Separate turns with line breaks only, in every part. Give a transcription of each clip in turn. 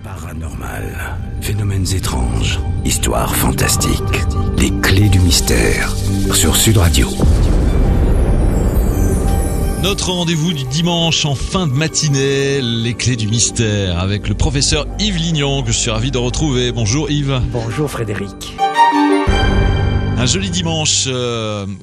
Paranormal, phénomènes étranges, histoires fantastiques, les clés du mystère sur Sud Radio.
Notre rendez-vous du dimanche en fin de matinée, les clés du mystère, avec le professeur Yves Lignon, que je suis ravi de retrouver. Bonjour Yves.
Bonjour Frédéric.
Un joli dimanche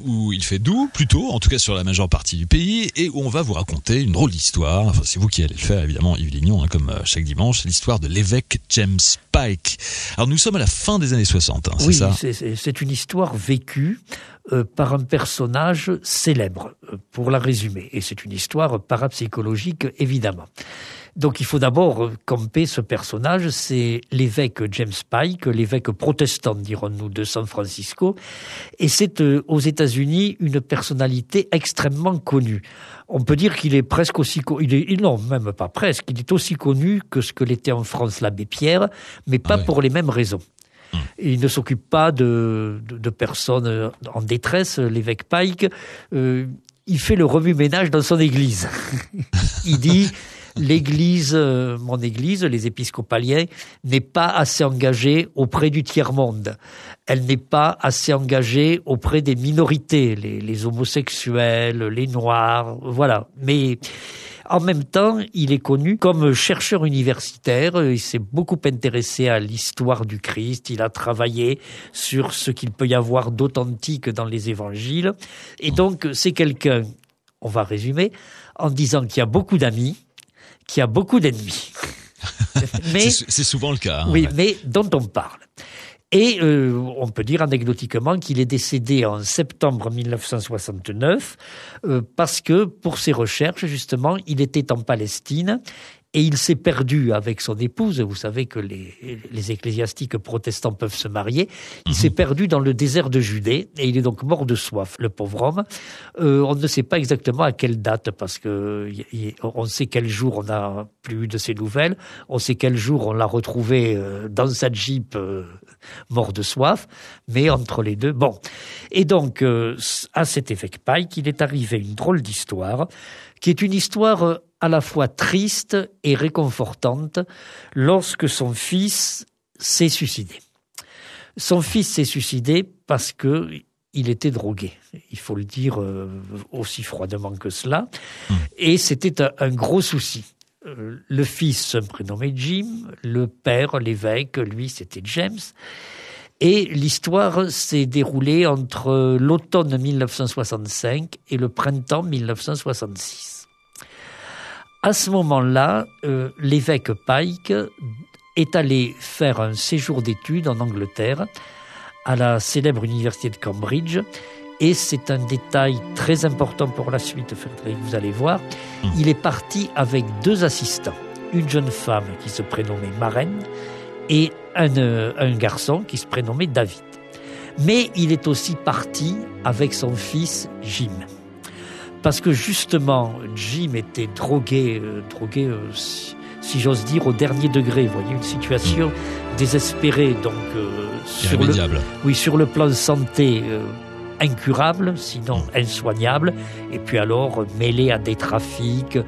où il fait doux, plutôt, en tout cas sur la majeure partie du pays, et où on va vous raconter une drôle d'histoire. Enfin, c'est vous qui allez le faire, évidemment, Yves Lignon, comme chaque dimanche, l'histoire de l'évêque James Pike. Alors nous sommes à la fin des années 60, c'est ça ?
Oui, c'est une histoire vécue par un personnage célèbre, pour la résumer. Et c'est une histoire parapsychologique, évidemment. Donc il faut d'abord camper ce personnage, c'est l'évêque James Pike, l'évêque protestant, dirons-nous, de San Francisco. Et c'est aux États-Unis une personnalité extrêmement connue. On peut dire qu'il est presque aussi connu, non, même pas presque, il est aussi connu que ce que l'était en France l'abbé Pierre, mais pas pour les mêmes raisons. Il ne s'occupe pas de personnes en détresse, l'évêque Pike. Il fait le remue-ménage dans son église. Il dit... L'église, mon église, les épiscopaliens, n'est pas assez engagée auprès du tiers-monde. Elle n'est pas assez engagée auprès des minorités, les homosexuels, les noirs, voilà. Mais en même temps, il est connu comme chercheur universitaire. Il s'est beaucoup intéressé à l'histoire du Christ. Il a travaillé sur ce qu'il peut y avoir d'authentique dans les évangiles. Et donc, c'est quelqu'un, on va résumer, en disant qu'il y a beaucoup d'amis, qui a beaucoup d'ennemis. Mais,
c'est souvent le cas.
Oui, mais dont on parle. Et on peut dire anecdotiquement qu'il est décédé en septembre 1969 parce que pour ses recherches, justement, il était en Palestine et il s'est perdu avec son épouse. Vous savez que les ecclésiastiques protestants peuvent se marier. Il s'est perdu dans le désert de Judée et il est donc mort de soif, le pauvre homme. On ne sait pas exactement à quelle date parce que on sait quel jour on n'a plus eu de ses nouvelles. On sait quel jour on l'a retrouvé dans sa Jeep mort de soif. Mais entre les deux, bon. Et donc, à cet évêque Pike, il est arrivé une drôle d'histoire qui est une histoire à la fois triste et réconfortante lorsque son fils s'est suicidé. Son fils s'est suicidé parce que il était drogué. Il faut le dire aussi froidement que cela. Et c'était un gros souci. Le fils se prénommait Jim, le père, l'évêque, lui, c'était James. Et l'histoire s'est déroulée entre l'automne 1965 et le printemps 1966. À ce moment-là, l'évêque Pike est allé faire un séjour d'études en Angleterre à la célèbre université de Cambridge. Et c'est un détail très important pour la suite, Frédéric, vous allez voir. Il est parti avec 2 assistants. Une jeune femme qui se prénommait Maren et un garçon qui se prénommait David. Mais il est aussi parti avec son fils Jim. Parce que justement, Jim était drogué, si j'ose dire, au dernier degré. Vous voyez, une situation désespérée, donc sur le plan santé, incurable, sinon insoignable. Et puis alors, mêlé à des trafics,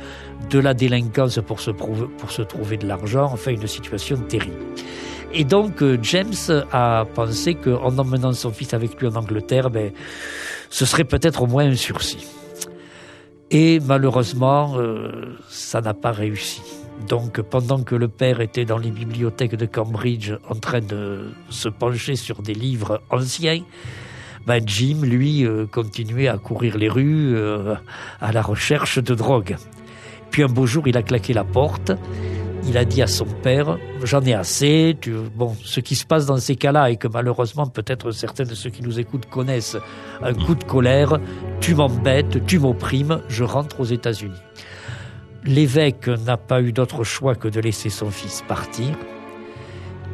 de la délinquance pour se trouver de l'argent, enfin une situation terrible. Et donc, James a pensé qu'en emmenant son fils avec lui en Angleterre, ce serait peut-être au moins un sursis. Et malheureusement, ça n'a pas réussi. Donc, pendant que le père était dans les bibliothèques de Cambridge en train de se pencher sur des livres anciens, Jim, lui, continuait à courir les rues à la recherche de drogue. Puis un beau jour, il a claqué la porte. Il a dit à son père, j'en ai assez. Ce qui se passe dans ces cas-là, et que malheureusement, peut-être certains de ceux qui nous écoutent connaissent, un coup de colère, tu m'embêtes, tu m'opprimes, je rentre aux États-Unis. L'évêque n'a pas eu d'autre choix que de laisser son fils partir.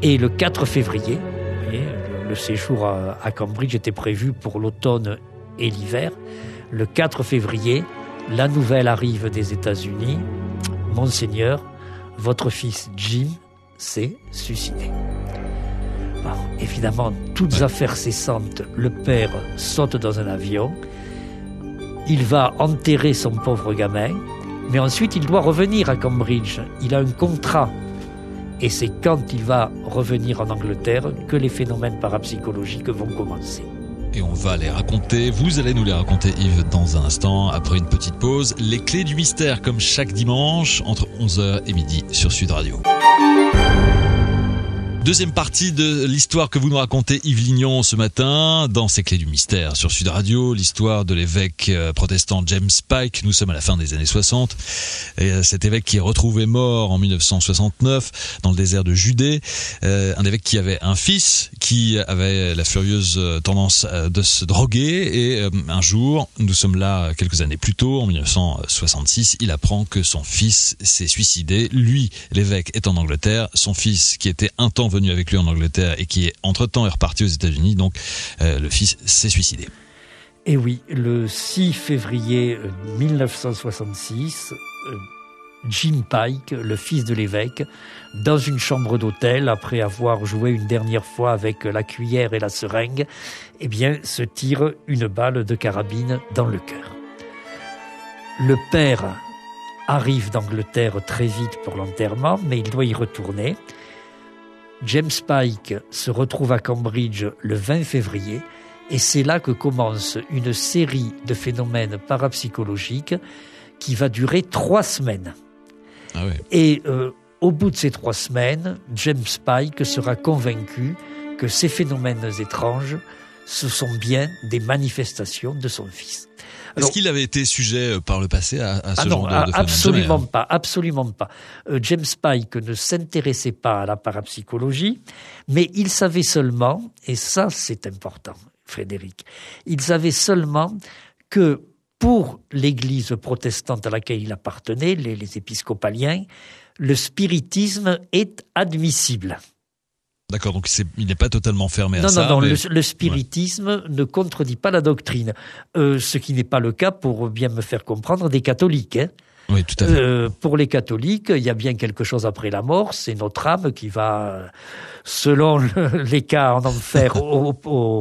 Et le 4 février, vous voyez, le séjour à Cambridge était prévu pour l'automne et l'hiver. Le 4 février, la nouvelle arrive des États-Unis. Monseigneur, votre fils Jim s'est suicidé. Bon, évidemment, toutes affaires cessantes, le père saute dans un avion. Il va enterrer son pauvre gamin, mais ensuite il doit revenir à Cambridge. Il a un contrat Et c'est quand il va revenir en Angleterre que les phénomènes parapsychologiques vont commencer.
Et on va les raconter, vous allez nous les raconter Yves dans un instant, après une petite pause. Les clés du mystère comme chaque dimanche entre 11h et midi sur Sud Radio. Deuxième partie de l'histoire que vous nous racontez Yves Lignon ce matin dans ces clés du mystère sur Sud Radio, l'histoire de l'évêque protestant James Pike. Nous sommes à la fin des années 60 et cet évêque qui est retrouvé mort en 1969 dans le désert de Judée, un évêque qui avait un fils qui avait la furieuse tendance de se droguer et un jour, nous sommes là quelques années plus tôt, en 1966, il apprend que son fils s'est suicidé. Lui, l'évêque, est en Angleterre, son fils qui était un temps venu avec lui en Angleterre et qui entre-temps est reparti aux États-Unis, donc le fils s'est suicidé.
Et oui, le 6 février 1966, Jim Pike, le fils de l'évêque, dans une chambre d'hôtel, après avoir joué une dernière fois avec la cuillère et la seringue, eh bien, se tire une balle de carabine dans le cœur. Le père arrive d'Angleterre très vite pour l'enterrement, mais il doit y retourner. James Pike se retrouve à Cambridge le 20 février et c'est là que commence une série de phénomènes parapsychologiques qui va durer 3 semaines.
Ah ouais.
Et au bout de ces 3 semaines, James Pike sera convaincu que ces phénomènes étranges, ce sont bien des manifestations de son fils.
Alors, est-ce qu'il avait été sujet par le passé à ce genre de phénomène?
Absolument pas. James Pike ne s'intéressait pas à la parapsychologie, mais il savait seulement, et ça c'est important, Frédéric, il savait seulement que pour l'Église protestante à laquelle il appartenait, les épiscopaliens, le spiritisme est admissible.
D'accord, donc il n'est pas totalement fermé à ça.
Non, le spiritisme ne contredit pas la doctrine. Ce qui n'est pas le cas, pour bien me faire comprendre, des catholiques. Hein.
Oui, tout à fait.
Pour les catholiques, il y a bien quelque chose après la mort. C'est notre âme qui va, selon les cas en enfer, au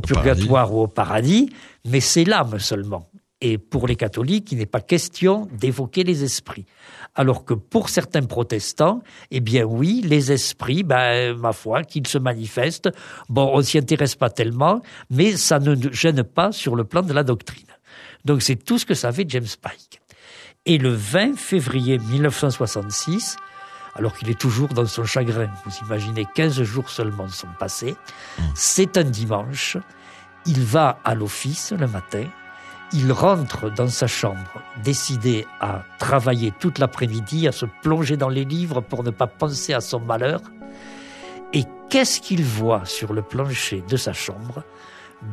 purgatoire ou au paradis. Mais c'est l'âme seulement. Et pour les catholiques, il n'est pas question d'évoquer les esprits. Alors que pour certains protestants, eh bien oui, les esprits, ma foi, qu'ils se manifestent, bon, on ne s'y intéresse pas tellement, mais ça ne gêne pas sur le plan de la doctrine. Donc c'est tout ce que savait James Pike. Et le 20 février 1966, alors qu'il est toujours dans son chagrin, vous imaginez, 15 jours seulement sont passés, c'est un dimanche, il va à l'office le matin, il rentre dans sa chambre, décidé à travailler toute l'après-midi, à se plonger dans les livres pour ne pas penser à son malheur. Et qu'est-ce qu'il voit sur le plancher de sa chambre,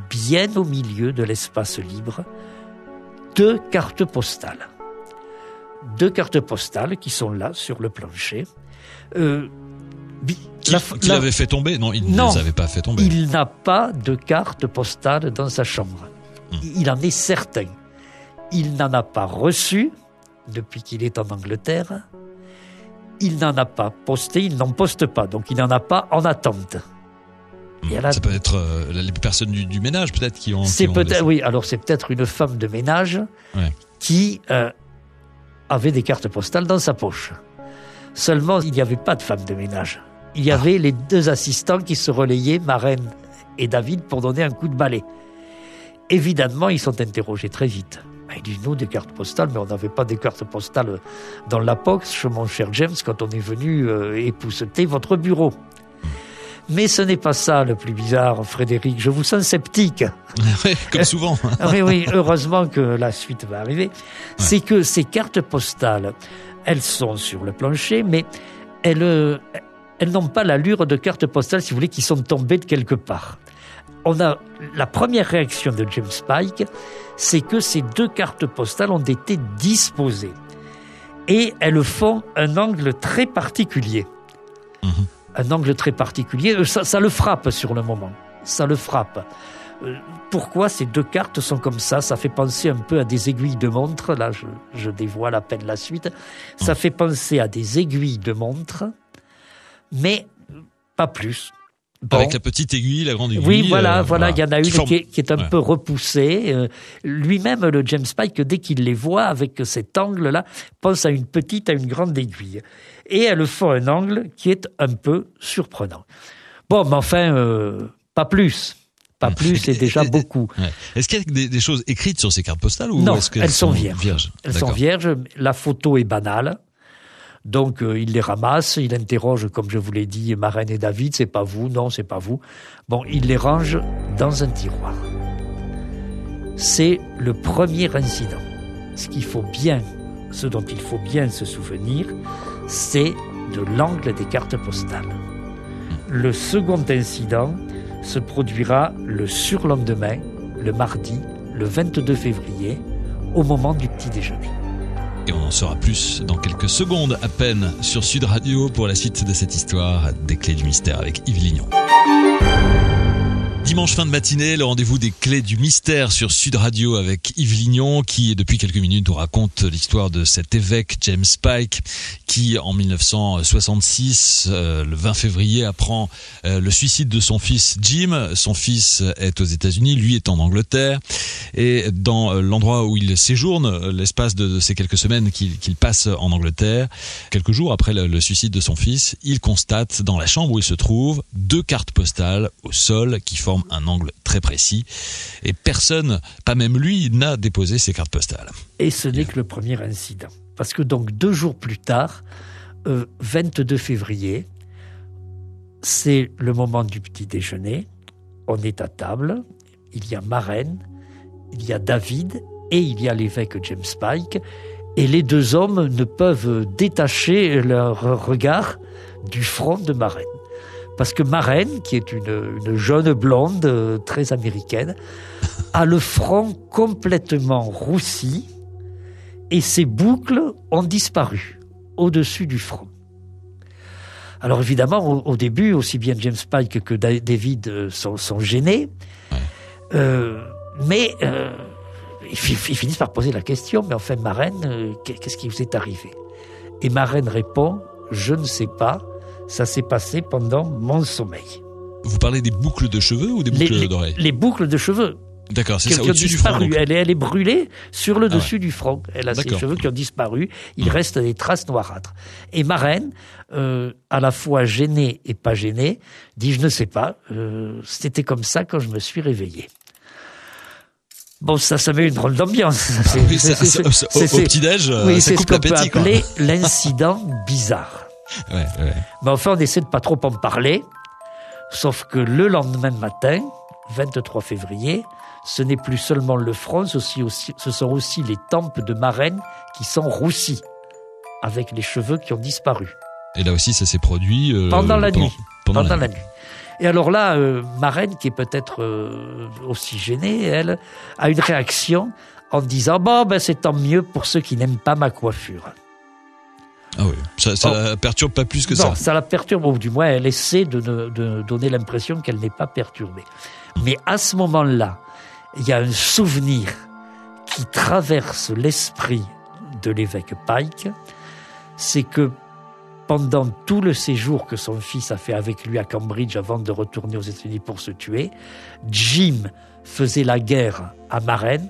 bien au milieu de l'espace libre? 2 cartes postales. 2 cartes postales qui sont là, sur le plancher.
Qu'il avait fait tomber? Non, il ne les avait pas fait tomber.
Il n'a pas de carte postale dans sa chambre. Il en est certain. Il n'en a pas reçu depuis qu'il est en Angleterre. Il n'en a pas posté, il n'en poste pas, donc il n'en a pas en attente.
Ça peut être les personnes du ménage peut-être qui ont...
Oui, alors c'est peut-être une femme de ménage qui avait des cartes postales dans sa poche. Seulement, il n'y avait pas de femme de ménage. Il y avait les 2 assistants qui se relayaient, Marraine et David, pour donner un coup de balai. Évidemment, ils sont interrogés très vite. Ils disent, nous, des cartes postales, mais on n'avait pas des cartes postales dans la poche, mon cher James, quand on est venu épousseter votre bureau. Mais ce n'est pas ça le plus bizarre, Frédéric. Je vous sens sceptique.
Oui, comme souvent.
Oui, heureusement que la suite va arriver. C'est que ces cartes postales, elles sont sur le plancher, mais elles n'ont pas l'allure de cartes postales, si vous voulez, qui sont tombées de quelque part. La première réaction de James Pike, c'est que ces 2 cartes postales ont été disposées. Et elles font un angle très particulier. Un angle très particulier, ça le frappe sur le moment. Ça le frappe. Pourquoi ces 2 cartes sont comme ça? Ça fait penser un peu à des aiguilles de montre. Là, je dévoile à peine la suite. Ça fait penser à des aiguilles de montre, mais pas plus. Bon.
Avec la petite aiguille, la grande aiguille.
Oui, voilà, il y en a une qui est un peu repoussée. Lui-même, le James Pike, dès qu'il les voit avec cet angle-là, pense à une grande aiguille. Et elles font un angle qui est un peu surprenant. Bon, mais enfin, pas plus. Pas plus, c'est déjà beaucoup.
Ouais. Est-ce qu'il y a des choses écrites sur ces cartes postales ou
non,
est-ce qu'elles sont vierges?
Elles sont vierges. La photo est banale. Donc, il les ramasse, il interroge, comme je vous l'ai dit, Marraine et David, c'est pas vous, non, c'est pas vous. Bon, il les range dans un tiroir. C'est le premier incident. Ce dont il faut bien se souvenir, c'est de l'angle des cartes postales. Le second incident se produira le surlendemain, le mardi, le 22 février, au moment du petit déjeuner.
Et on en saura plus dans quelques secondes à peine sur Sud Radio pour la suite de cette histoire des clés du mystère avec Yves Lignon. Dimanche fin de matinée, le rendez-vous des clés du mystère sur Sud Radio avec Yves Lignon qui, depuis quelques minutes, nous raconte l'histoire de cet évêque James Pike qui, en 1966, le 20 février, apprend le suicide de son fils Jim. Son fils est aux États-Unis, lui est en Angleterre. Et dans l'endroit où il séjourne, l'espace de ces quelques semaines qu'il passe en Angleterre, quelques jours après le suicide de son fils, il constate dans la chambre où il se trouve 2 cartes postales au sol qui forment un angle très précis. Et personne, pas même lui, n'a déposé ces cartes postales.
Et ce n'est que le premier incident. Parce que donc 2 jours plus tard, 22 février, c'est le moment du petit déjeuner. On est à table. Il y a Marraine, il y a David et il y a l'évêque James Pike. Et les 2 hommes ne peuvent détacher leur regard du front de Marraine. Parce que Marraine, qui est une jeune blonde très américaine, a le front complètement roussi et ses boucles ont disparu au-dessus du front. Alors évidemment, au début, aussi bien James Pike que David sont gênés, mais ils finissent par poser la question, mais enfin Marraine, qu'est-ce qui vous est arrivé? Et Marraine répond, je ne sais pas. Ça s'est passé pendant mon sommeil.
Vous parlez des boucles de cheveux ou des boucles d'oreilles?
Les boucles de cheveux.
D'accord, c'est ça, au-dessus du front.
Elle est brûlée sur le dessus du front. Elle a ses cheveux qui ont disparu. Il reste des traces noirâtres. Et Marraine, à la fois gênée et pas gênée, dit, je ne sais pas, c'était comme ça quand je me suis réveillé. Bon, ça met une drôle d'ambiance.
Au petit-déj, ça coupe l'appétit.
C'est ce qu'on peut appeler l'incident bizarre.
Ouais.
Mais enfin, on essaie de pas trop en parler, sauf que le lendemain matin, 23 février, ce n'est plus seulement le front, ce sont aussi les tempes de Marraine qui sont roussies, avec les cheveux qui ont disparu.
Et là aussi, ça s'est produit
pendant la nuit.
Pendant la nuit.
Et alors là, Marraine, qui est peut-être aussi gênée, elle, a une réaction en disant « Bon, c'est tant mieux pour ceux qui n'aiment pas ma coiffure ».
Ah oui, ça la perturbe pas plus que ça.
Non, ça la perturbe, ou du moins elle essaie de donner l'impression qu'elle n'est pas perturbée. Mais à ce moment-là, il y a un souvenir qui traverse l'esprit de l'évêque Pike, c'est que pendant tout le séjour que son fils a fait avec lui à Cambridge avant de retourner aux États-Unis pour se tuer, Jim faisait la guerre à Marraine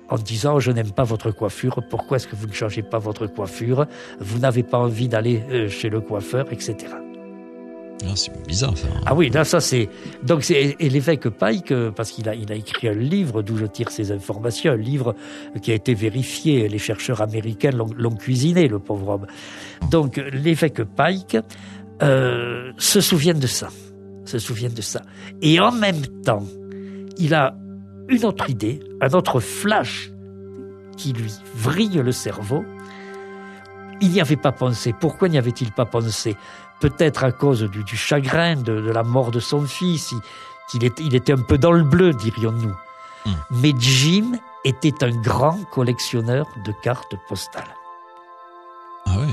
en disant « Je n'aime pas votre coiffure, pourquoi est-ce que vous ne changez pas votre coiffure? Vous n'avez pas envie d'aller chez le coiffeur, etc. »
C'est bizarre ça.
Ah oui, là ça c'est... Donc et l'évêque Pike, parce qu'il a écrit un livre d'où je tire ces informations, un livre qui a été vérifié, les chercheurs américains l'ont cuisiné, le pauvre homme. Donc l'évêque Pike se souvient de ça. Et en même temps, il a une autre idée, un autre flash qui lui vrille le cerveau. Il n'y avait pas pensé. Pourquoi n'y avait-il pas pensé? Peut-être à cause du chagrin de la mort de son fils. Il était un peu dans le bleu, dirions-nous. Mais Jim était un grand collectionneur de cartes postales.
Ah ouais.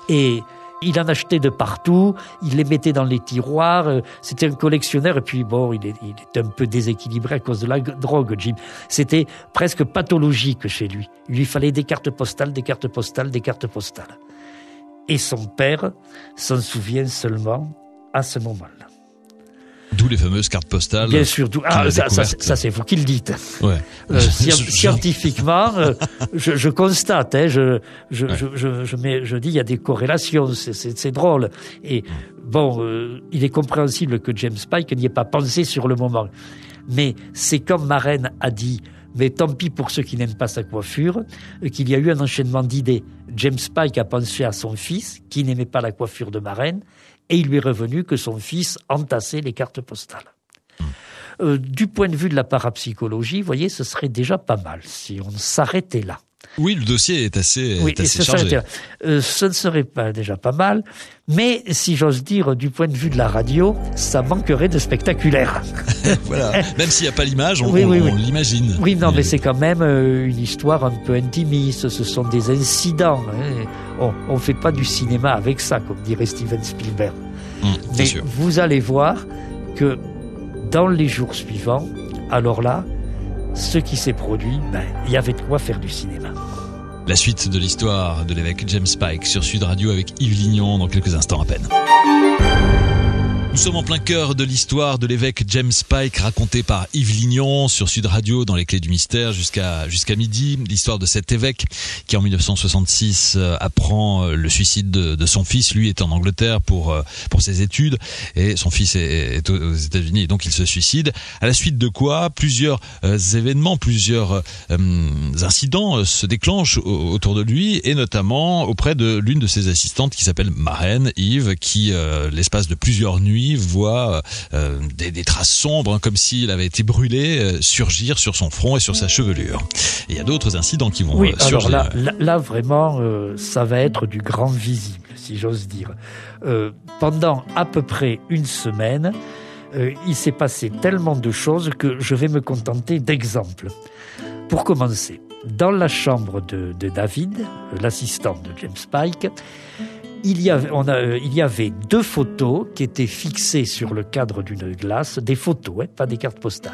Et il en achetait de partout, il les mettait dans les tiroirs, c'était un collectionneur, et puis bon, il était un peu déséquilibré à cause de la drogue, Jim. C'était presque pathologique chez lui. Il lui fallait des cartes postales. Et son père s'en souvient seulement à ce moment-là.
D'où les fameuses cartes postales.
Bien sûr, ça c'est vous qui le dites.
Ouais.
Scientifiquement, je constate, je dis il y a des corrélations, c'est drôle. Et bon, il est compréhensible que James Pike n'y ait pas pensé sur le moment. Mais c'est comme Maren a dit, mais tant pis pour ceux qui n'aiment pas sa coiffure, qu'il y a eu un enchaînement d'idées. James Pike a pensé à son fils, qui n'aimait pas la coiffure de Maren, et il lui est revenu que son fils entassait les cartes postales. Du point de vue de la parapsychologie, vous voyez, ce serait déjà pas mal si on s'arrêtait là.
Oui, le dossier est assez chargé.
Ce ne serait pas déjà pas mal, mais si j'ose dire, du point de vue de la radio, ça manquerait de spectaculaire.
Voilà. Même s'il n'y a pas l'image, on l'imagine.
Oui, non, mais c'est quand même une histoire un peu intimiste. Ce sont des incidents. On ne fait pas du cinéma avec ça, comme dirait Steven Spielberg. Mais sûr. Vous allez voir que dans les jours suivants, alors là, ce qui s'est produit, il y avait de quoi faire du cinéma.
La suite de l'histoire de l'évêque James Pike sur Sud Radio avec Yves Lignon dans quelques instants à peine. Nous sommes en plein cœur de l'histoire de l'évêque James Pike racontée par Yves Lignon sur Sud Radio dans les Clés du Mystère jusqu'à midi. L'histoire de cet évêque qui en 1966 apprend le suicide de son fils. Lui est en Angleterre pour ses études et son fils est aux États-Unis et donc il se suicide. À la suite de quoi plusieurs événements, plusieurs incidents se déclenchent autour de lui et notamment auprès de l'une de ses assistantes qui s'appelle Maren, Yves, qui l'espace de plusieurs nuits voit des traces sombres, comme s'il avait été brûlé, surgir sur son front et sur sa chevelure. Et il y a d'autres incidents qui vont surgir.
Alors là vraiment, ça va être du grand visible, si j'ose dire. Pendant à peu près une semaine, il s'est passé tellement de choses que je vais me contenter d'exemples. Pour commencer, dans la chambre de David, l'assistant de James Pike, il y avait 2 photos qui étaient fixées sur le cadre d'une glace, des photos, pas des cartes postales,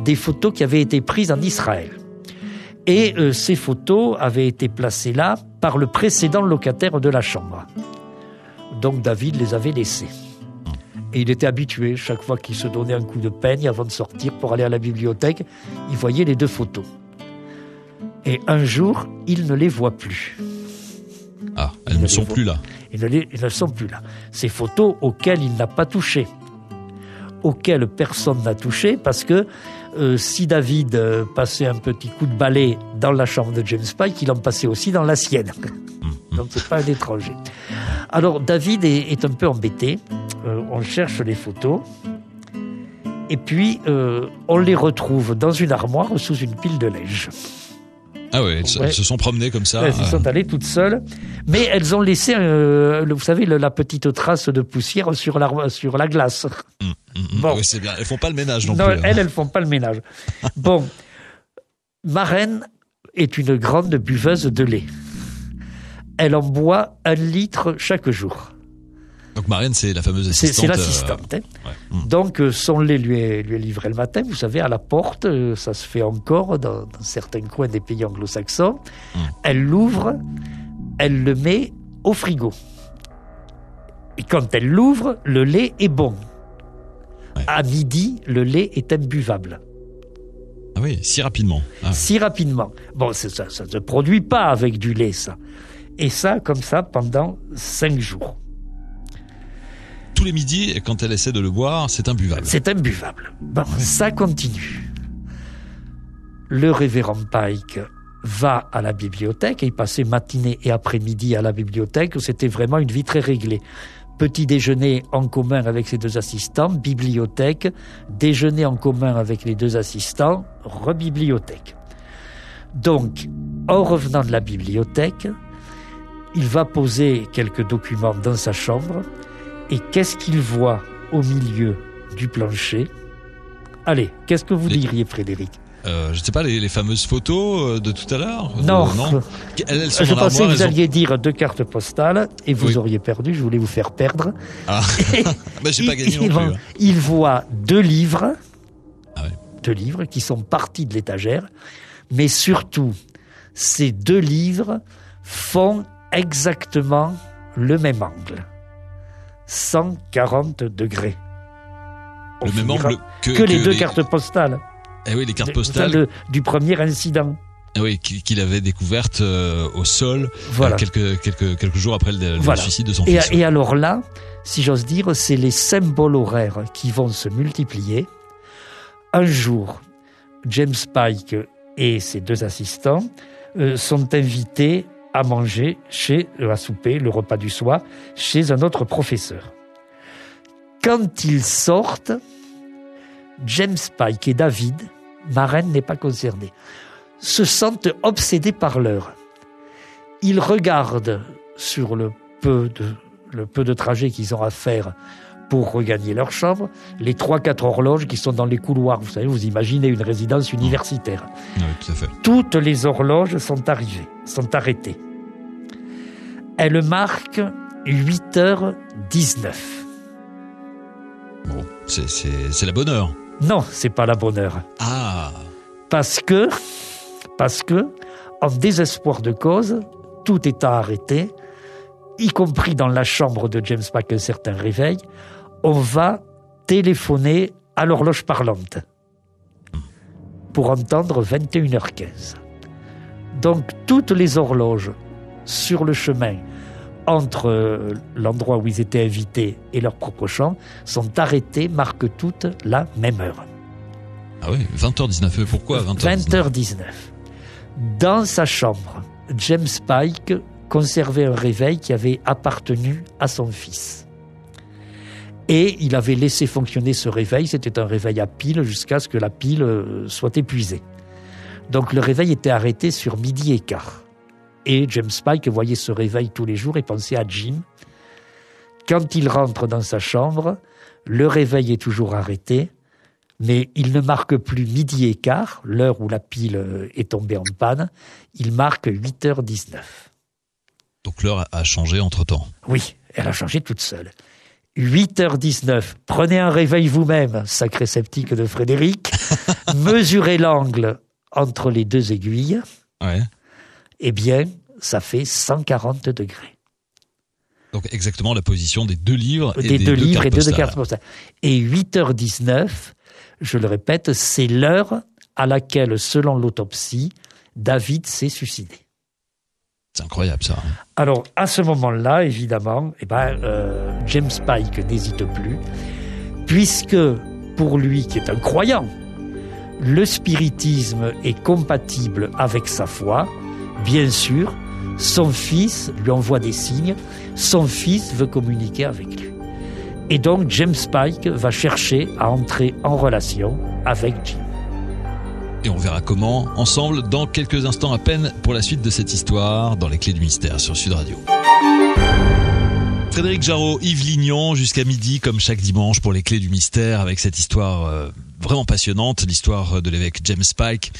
des photos qui avaient été prises en Israël. Et ces photos avaient été placées là par le précédent locataire de la chambre. Donc David les avait laissées. Et il était habitué, chaque fois qu'il se donnait un coup de peigne avant de sortir pour aller à la bibliothèque, il voyait les 2 photos. Et un jour, il ne les voit plus.
Ah, elles ne sont plus là.
Ils ne sont plus là. Ces photos auxquelles il n'a pas touché, auxquelles personne n'a touché, parce que si David passait un petit coup de balai dans la chambre de James Pike, il en passait aussi dans la sienne. Donc c'est pas un étranger. Alors David est un peu embêté. On cherche les photos. Et puis on les retrouve dans une armoire sous une pile de linge.
Ah ouais, elles se sont promenées comme ça.
Elles se sont allées toutes seules, mais elles ont laissé, vous savez, la petite trace de poussière sur la glace.
Bon. Oui, c'est bien. Elles font pas le ménage non plus.
Non, elles font pas le ménage. Bon, Maren est une grande buveuse de lait. Elle en boit 1 litre chaque jour.
Donc Maren, c'est la fameuse assistante.
C'est l'assistante. Donc son lait lui est livré le matin, vous savez, à la porte. Ça se fait encore dans certains coins des pays anglo-saxons. Elle l'ouvre, elle le met au frigo. Et quand elle l'ouvre, le lait est bon. À midi, le lait est imbuvable.
Ah oui, si rapidement.
Si rapidement. Bon, ça ne se produit pas avec du lait, ça. Et ça, comme ça, pendant 5 jours.
Tous les midis, quand elle essaie de le boire, c'est imbuvable.
C'est imbuvable. Bon, ça continue. Le révérend Pike va à la bibliothèque, et il passait matinée et après-midi à la bibliothèque. C'était vraiment une vie très réglée. Petit déjeuner en commun avec ses 2 assistants, bibliothèque, déjeuner en commun avec les 2 assistants, rebibliothèque. Donc, en revenant de la bibliothèque, il va poser quelques documents dans sa chambre. Et qu'est-ce qu'il voit au milieu du plancher? Allez, qu'est-ce que vous diriez, Frédéric?
Je ne sais pas, les fameuses photos de tout à l'heure?
Non.
Elles sont
je
dans
pensais que vous
elles
alliez dire 2 cartes postales et vous auriez perdu. Je voulais vous faire perdre.
Ah, j'ai pas gagné non plus.
Il voit 2 livres.
Ah ouais.
2 livres qui sont partis de l'étagère. Mais surtout, ces 2 livres font exactement le même angle. 140 degrés. On
le même
finira
angle
que les deux cartes postales.
Eh oui, les cartes postales.
Du premier incident.
Ah oui, qu'il avait découverte au sol
Voilà.
quelques jours après le
Voilà.
suicide de son fils.
Et alors là, si j'ose dire, c'est les symboles horaires qui vont se multiplier. Un jour, James Pike et ses deux assistants sont invités à manger à souper, le repas du soir, chez un autre professeur. Quand ils sortent, James Pike et David, Maren n'est pas concerné, se sentent obsédés par l'heure. Ils regardent sur le peu de trajet qu'ils ont à faire pour regagner leur chambre, les 3-4 horloges qui sont dans les couloirs. Vous savez, vous imaginez une résidence universitaire.
Oui, tout à fait.
Toutes les horloges sont arrêtées. Elles marquent 8h19.
Bon, c'est la bonne heure.
Non, c'est pas la bonne heure.
Ah,
Parce que, en désespoir de cause, tout est arrêté, y compris dans la chambre de James Pike, un certain réveil, on va téléphoner à l'horloge parlante pour entendre 21h15. Donc, toutes les horloges sur le chemin entre l'endroit où ils étaient invités et leur propre chambre sont arrêtées, marquent toutes la même heure.
ah oui, 20h19. Pourquoi 20h19
20h19. Dans sa chambre, James Pike conservait un réveil qui avait appartenu à son fils. Et il avait laissé fonctionner ce réveil, c'était un réveil à pile jusqu'à ce que la pile soit épuisée. Donc le réveil était arrêté sur 12h15. Et James Pike voyait ce réveil tous les jours et pensait à Jim. Quand il rentre dans sa chambre, le réveil est toujours arrêté, mais il ne marque plus 12h15, l'heure où la pile est tombée en panne, il marque 8h19.
Donc l'heure a changé entre-temps.
Oui, elle a changé toute seule. 8h19, prenez un réveil vous-même, sacré sceptique de Frédéric, mesurez l'angle entre les deux aiguilles,
Ouais.
eh bien, ça fait 140 degrés.
Donc exactement la position des deux livres et
Des deux livres et
cartes
deux
postales.
cartes postales. Et 8h19, je le répète, c'est l'heure à laquelle, selon l'autopsie, David s'est suicidé.
C'est incroyable ça.
Alors, à ce moment-là, évidemment, James Pike n'hésite plus, puisque, pour lui, qui est un croyant, le spiritisme est compatible avec sa foi. Bien sûr, son fils lui envoie des signes, son fils veut communiquer avec lui. Et donc, James Pike va chercher à entrer en relation avec Jim.
Et on verra comment ensemble dans quelques instants à peine pour la suite de cette histoire dans les Clés du Mystère sur Sud Radio. Frédéric Jarreau, Yves Lignon, jusqu'à midi comme chaque dimanche pour les Clés du Mystère avec cette histoire vraiment passionnante, l'histoire de l'évêque James Pike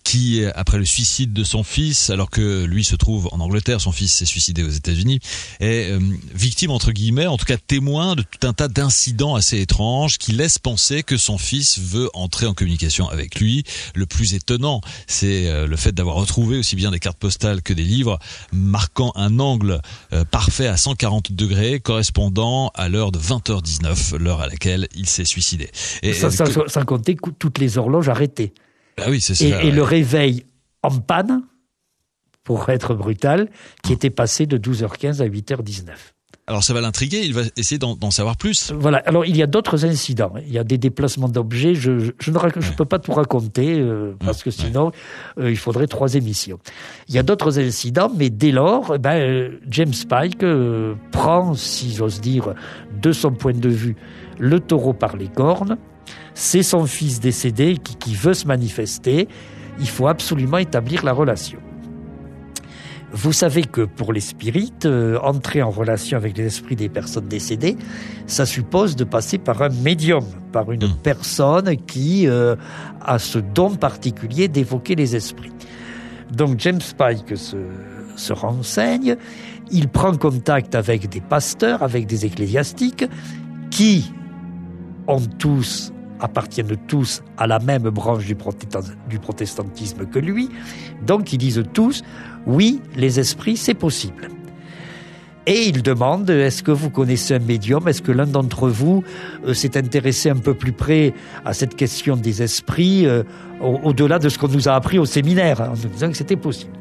qui, après le suicide de son fils, alors que lui se trouve en Angleterre, son fils s'est suicidé aux États-Unis, est victime entre guillemets, en tout cas témoin de tout un tas d'incidents assez étranges qui laissent penser que son fils veut entrer en communication avec lui. Le plus étonnant, c'est le fait d'avoir retrouvé aussi bien des cartes postales que des livres marquant un angle parfait à 140 degrés correspondant à l'heure de 20h19, l'heure à laquelle il s'est suicidé. Et
sans compter toutes les horloges arrêtées.
Ah oui, c'est ça.
Et le réveil en panne, pour être brutal, qui était passé de 12h15 à 8h19.
Alors ça va l'intriguer, il va essayer d'en savoir plus.
Voilà, alors il y a d'autres incidents. Il y a des déplacements d'objets, je ne peux pas tout raconter, parce que sinon, il faudrait 3 émissions. Il y a d'autres incidents, mais dès lors, James Pike prend, si j'ose dire, de son point de vue, le taureau par les cornes. C'est son fils décédé qui veut se manifester. Il faut absolument établir la relation. Vous savez que pour les spirites, entrer en relation avec les esprits des personnes décédées, ça suppose de passer par un médium, par une personne qui a ce don particulier d'évoquer les esprits. Donc James Pike se renseigne, il prend contact avec des pasteurs, avec des ecclésiastiques, qui appartiennent tous à la même branche du protestantisme que lui. Donc ils disent tous, oui, les esprits, c'est possible. Et il demande, est-ce que vous connaissez un médium? Est-ce que l'un d'entre vous s'est intéressé un peu plus près à cette question des esprits, au-delà de ce qu'on nous a appris au séminaire, en nous disant que c'était possible.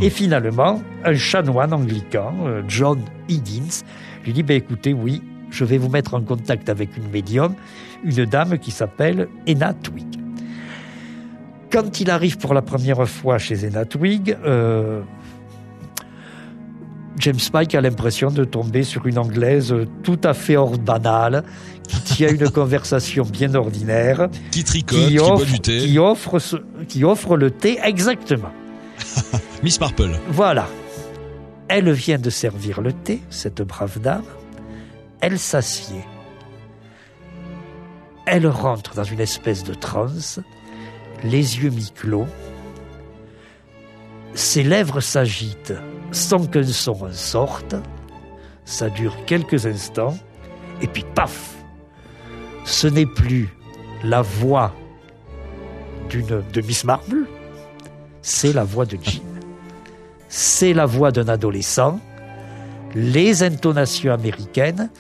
Et finalement, un chanoine anglican, John Higgins, lui dit, écoutez, oui, je vais vous mettre en contact avec une médium, une dame qui s'appelle Enna Twigg. Quand il arrive pour la première fois chez Enna Twigg, James Spike a l'impression de tomber sur une Anglaise tout à fait hors banale, qui tient une conversation bien ordinaire,
qui tricote, qui boit du thé,
qui offre le thé, exactement.
Miss Marple.
Voilà. Elle vient de servir le thé, cette brave dame. Elle s'assied. Elle rentre dans une espèce de transe, les yeux mi-clos. Ses lèvres s'agitent sans qu'un son en sorte. Ça dure quelques instants. Et puis, paf! Ce n'est plus la voix de Miss Marple, c'est la voix de Jim. C'est la voix d'un adolescent, les intonations américaines,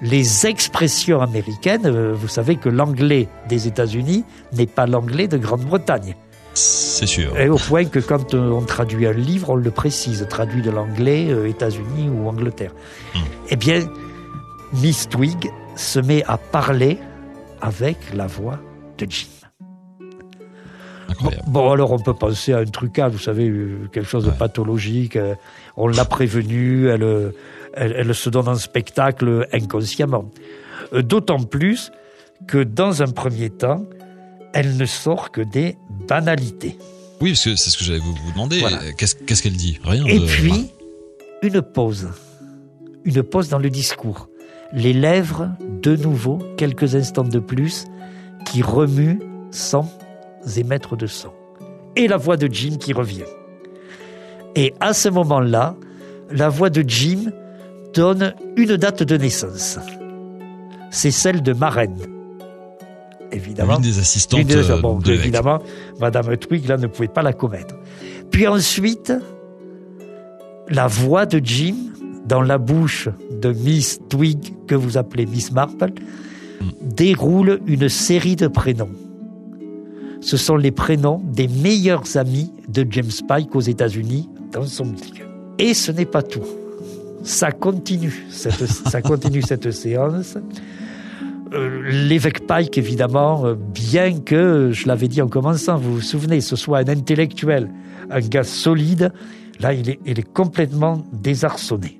les expressions américaines. Vous savez que l'anglais des États-Unis n'est pas l'anglais de Grande-Bretagne.
C'est sûr.
Et au point que quand on traduit un livre, on le précise, traduit de l'anglais États-Unis ou Angleterre. Eh bien, Miss Twigg se met à parler avec la voix de Jim. Bon, alors on peut penser à un trucage, vous savez, quelque chose de pathologique. On l'a prévenue, elle se donne en spectacle inconsciemment. D'autant plus que dans un premier temps, elle ne sort que des banalités.
Oui, parce que c'est ce que j'allais vous demander. Voilà. Qu'est-ce qu'elle dit? Rien.
Et puis, une pause dans le discours. Les lèvres, de nouveau, quelques instants de plus, qui remuent sans émettre de son. Et la voix de Jim qui revient. Et à ce moment-là, la voix de Jim donne une date de naissance. C'est celle de marraine. Évidemment.
Une des assistantes de
évidemment, Madame Twigg, là, ne pouvait pas la commettre. Puis ensuite, la voix de Jim dans la bouche de Miss Twigg, que vous appelez Miss Marple, déroule une série de prénoms. Ce sont les prénoms des meilleurs amis de James Spike aux États-Unis dans son milieu. Et ce n'est pas tout. Ça continue cette séance. L'évêque Pike, évidemment, bien que, je l'avais dit en commençant, vous vous souvenez, ce soit un intellectuel, un gars solide, là, il est complètement désarçonné.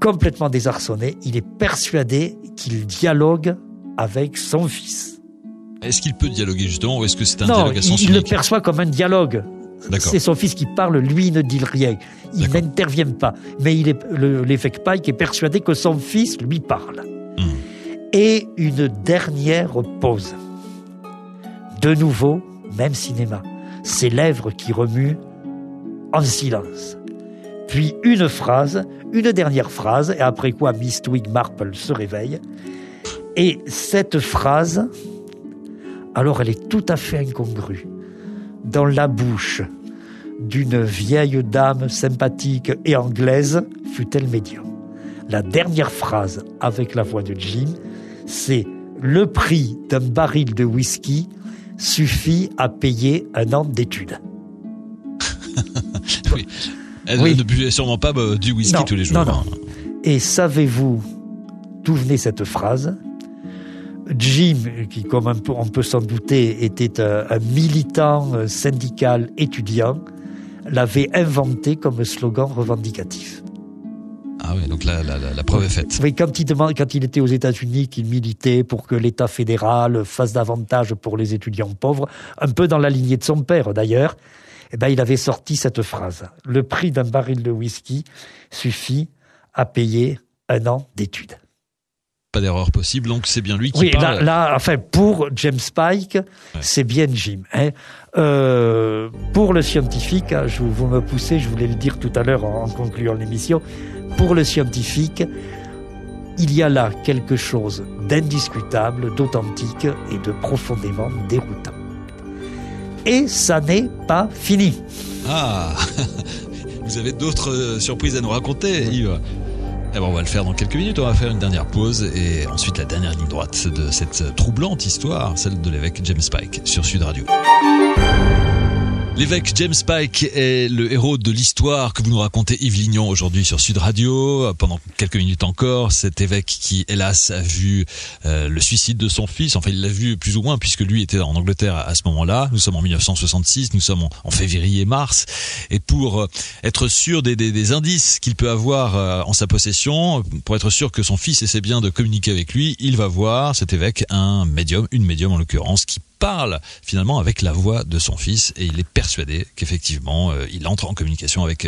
Complètement désarçonné. Il est persuadé qu'il dialogue avec son fils.
Est-ce qu'il peut dialoguer, justement, ou est-ce que c'est un dialogue à sens unique?
Il le perçoit comme un dialogue.
D'accord.
C'est son fils qui parle, lui il ne dit rien. Il n'intervient pas. Mais l'évêque Pike est persuadé que son fils lui parle. Et une dernière pause. De nouveau, même cinéma. Ses lèvres qui remuent en silence. Puis une dernière phrase, et après quoi Miss Twigg Marple se réveille. Et cette phrase, alors elle est tout à fait incongrue. Dans la bouche d'une vieille dame sympathique et anglaise, fut-elle médium. La dernière phrase avec la voix de Jim, c'est « Le prix d'un baril de whisky suffit à payer un an d'études. »
Oui. Elle ne buvait sûrement pas du whisky tous les jours.
Non. Et savez-vous d'où venait cette phrase? Jim, qui, comme on peut s'en douter, était un militant syndical étudiant, l'avait inventé comme slogan revendicatif.
Ah oui, donc la preuve est faite.
Oui, quand il était aux États-Unis, qu'il militait pour que l'État fédéral fasse davantage pour les étudiants pauvres, un peu dans la lignée de son père d'ailleurs, il avait sorti cette phrase. Le prix d'un baril de whisky suffit à payer un an d'études.
Pas d'erreur possible, donc c'est bien lui qui parle.
Oui, là, pour James Spike, c'est bien Jim. Pour le scientifique, vous me poussez, je voulais le dire tout à l'heure en concluant l'émission, pour le scientifique, il y a là quelque chose d'indiscutable, d'authentique et de profondément déroutant. Et ça n'est pas fini.
Ah, Vous avez d'autres surprises à nous raconter, Yves? Eh ben, on va le faire dans quelques minutes. On va faire une dernière pause et ensuite la dernière ligne droite de cette troublante histoire, celle de l'évêque James Pike sur Sud Radio. L'évêque James Pike est le héros de l'histoire que vous nous racontez, Yves Lignon, aujourd'hui sur Sud Radio. Pendant quelques minutes encore, cet évêque qui, hélas, a vu le suicide de son fils. Enfin, il l'a vu plus ou moins puisque lui était en Angleterre à ce moment-là. Nous sommes en 1966, nous sommes en février-mars. Et pour être sûr des indices qu'il peut avoir en sa possession, pour être sûr que son fils essaie bien de communiquer avec lui, il va voir, cet évêque, une médium en l'occurrence, qui parle finalement avec la voix de son fils et il est persuadé qu'effectivement il entre en communication avec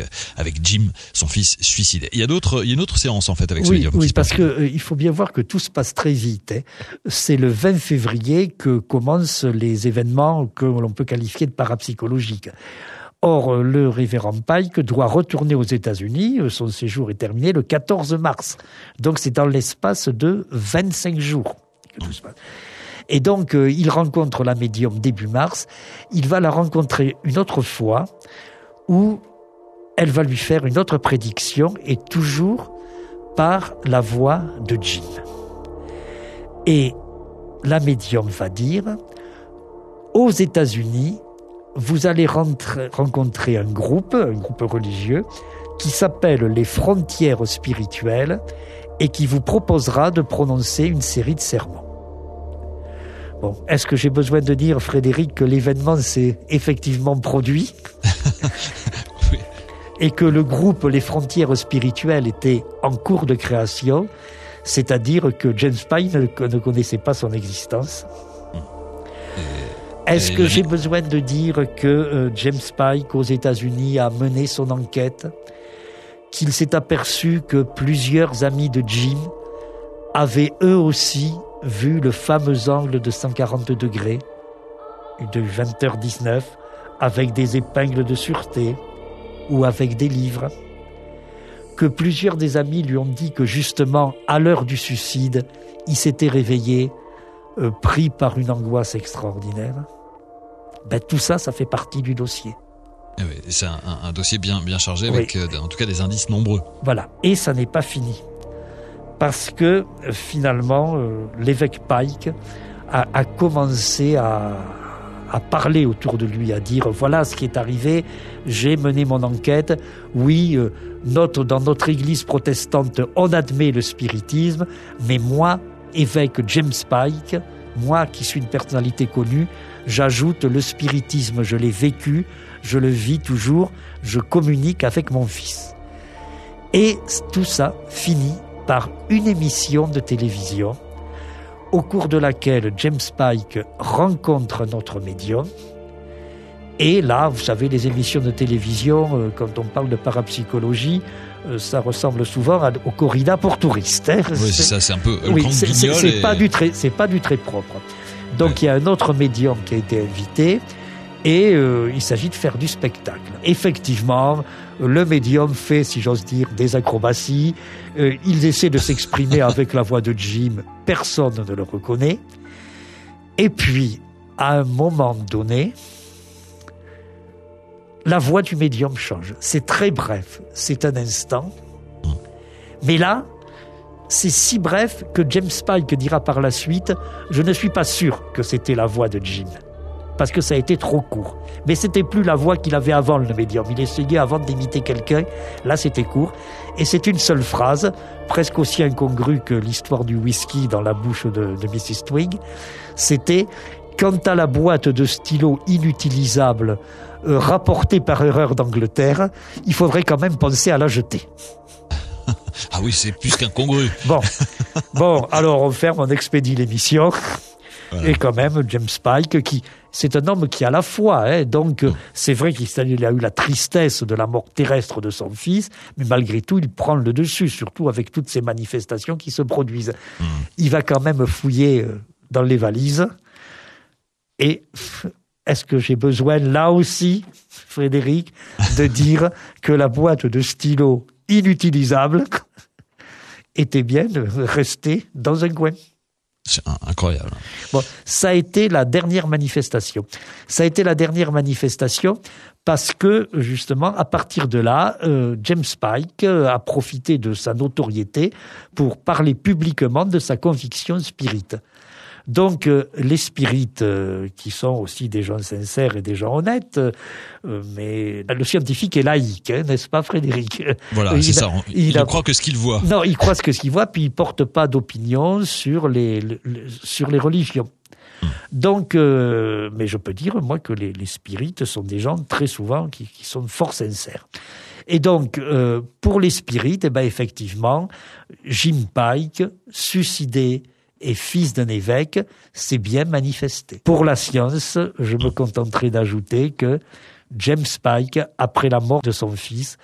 Jim, son fils suicidé. Il y a une autre séance en fait avec ce médium.
Oui, parce que il faut bien voir que tout se passe très vite. Hein. C'est le 20 février que commencent les événements que l'on peut qualifier de parapsychologiques. Or, le révérend Pike doit retourner aux États-Unis. Son séjour est terminé le 14 mars. Donc c'est dans l'espace de 25 jours que tout se passe. Et donc, il rencontre la médium début mars. Il va la rencontrer une autre fois où elle va lui faire une autre prédiction et toujours par la voix de Jim. Et la médium va dire, aux États-Unis, vous allez rencontrer un groupe religieux qui s'appelle les Frontières spirituelles et qui vous proposera de prononcer une série de sermons. Bon, est-ce que j'ai besoin de dire, Frédéric, que l'événement s'est effectivement produit
oui.
Et que le groupe Les Frontières spirituelles était en cours de création, c'est-à-dire que James Pike ne connaissait pas son existence. Est-ce que j'ai besoin de dire que James Pike, aux États-Unis, a mené son enquête, qu'il s'est aperçu que plusieurs amis de Jim avaient eux aussi vu le fameux angle de 140 degrés de 20h19 avec des épingles de sûreté ou avec des livres, que plusieurs des amis lui ont dit que justement à l'heure du suicide il s'était réveillé pris par une angoisse extraordinaire. Tout ça fait partie du dossier.
Oui, c'est un dossier bien chargé avec en tout cas des indices nombreux.
Voilà, et ça n'est pas fini. Parce que finalement, l'évêque Pike a commencé à parler autour de lui, à dire voilà ce qui est arrivé, j'ai mené mon enquête, oui, dans notre église protestante, on admet le spiritisme, mais moi, évêque James Pike, moi qui suis une personnalité connue, j'ajoute le spiritisme, je l'ai vécu, je le vis toujours, je communique avec mon fils. Et tout ça finit par une émission de télévision au cours de laquelle James Pike rencontre notre médium. Et là, vous savez, les émissions de télévision, quand on parle de parapsychologie, ça ressemble souvent aux corridas pour touristes. Hein.
Oui, c'est ça, c'est un peu
oui, c'est pas du très propre. Donc il y a un autre médium qui a été invité et il s'agit de faire du spectacle. Effectivement, le médium fait, si j'ose dire, des acrobaties. Il essaie de s'exprimer avec la voix de Jim. Personne ne le reconnaît. Et puis, à un moment donné, la voix du médium change. C'est très bref. C'est un instant. Mais là, c'est si bref que James Pike dira par la suite « Je ne suis pas sûr que c'était la voix de Jim ». Parce que ça a été trop court. Mais c'était plus la voix qu'il avait avant, le médium. Il essayait avant d'imiter quelqu'un. Là, c'était court. Et c'est une seule phrase, presque aussi incongrue que l'histoire du whisky dans la bouche de Mrs. Twig. C'était « Quant à la boîte de stylo inutilisable rapportée par erreur d'Angleterre, il faudrait quand même penser à la jeter. »
Ah oui, c'est plus qu'incongru.
Bon, alors on ferme, on expédie l'émission. Voilà. Et quand même, James Pike, c'est un homme qui a la foi. Hein, donc, c'est vrai qu'il a eu la tristesse de la mort terrestre de son fils, mais malgré tout, il prend le dessus, surtout avec toutes ces manifestations qui se produisent. Il va quand même fouiller dans les valises. Et est-ce que j'ai besoin, là aussi, Frédéric, de dire que la boîte de stylo inutilisable était bien restée dans un coin?
C'est incroyable.
Bon, ça a été la dernière manifestation. Ça a été la dernière manifestation parce que, justement, à partir de là, James Pike a profité de sa notoriété pour parler publiquement de sa conviction spirite. Donc, les spirites, qui sont aussi des gens sincères et des gens honnêtes, mais le scientifique est laïque, hein, n'est-ce pas, Frédéric?
Voilà, c'est ça. Il ne croit que ce qu'il voit.
Non, il croit ce qu'il voit, puis il porte pas d'opinion sur les religions. Donc, mais je peux dire, moi, que les spirites sont des gens, très souvent, qui sont fort sincères. Et donc, pour les spirites, effectivement, Jim Pike, suicidé et fils d'un évêque, s'est bien manifesté. Pour la science, je me contenterai d'ajouter que James Pike, après la mort de son fils,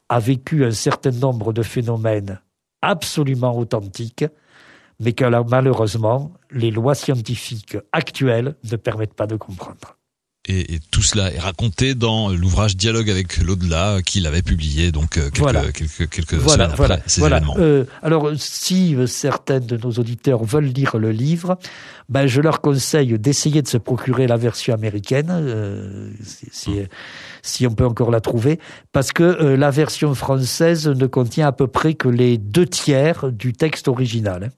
a vécu un certain nombre de phénomènes absolument authentiques, mais que malheureusement, les lois scientifiques actuelles ne permettent pas de comprendre.
Et tout cela est raconté dans l'ouvrage Dialogue avec l'au-delà qu'il avait publié donc quelques semaines après ces événements.
Alors, si certains de nos auditeurs veulent lire le livre, je leur conseille d'essayer de se procurer la version américaine, si on peut encore la trouver, parce que la version française ne contient à peu près que les 2/3 du texte original.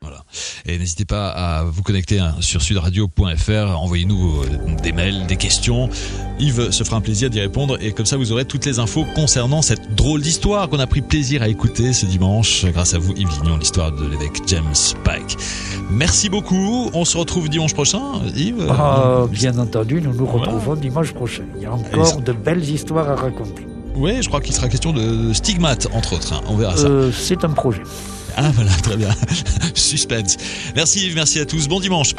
Voilà. Et n'hésitez pas à vous connecter sur sudradio.fr, envoyez-nous des mails, des questions. Yves se fera un plaisir d'y répondre et comme ça vous aurez toutes les infos concernant cette drôle d'histoire qu'on a pris plaisir à écouter ce dimanche grâce à vous Yves Lignon, l'histoire de l'évêque James Pike. Merci beaucoup, on se retrouve dimanche prochain, Yves.
Bien entendu, nous nous retrouvons dimanche prochain. Il y a encore de belles histoires à raconter.
Oui, je crois qu'il sera question de stigmates entre autres, on verra ça.
C'est un projet.
Ah voilà, très bien. Suspense. Merci Yves, merci à tous. Bon dimanche.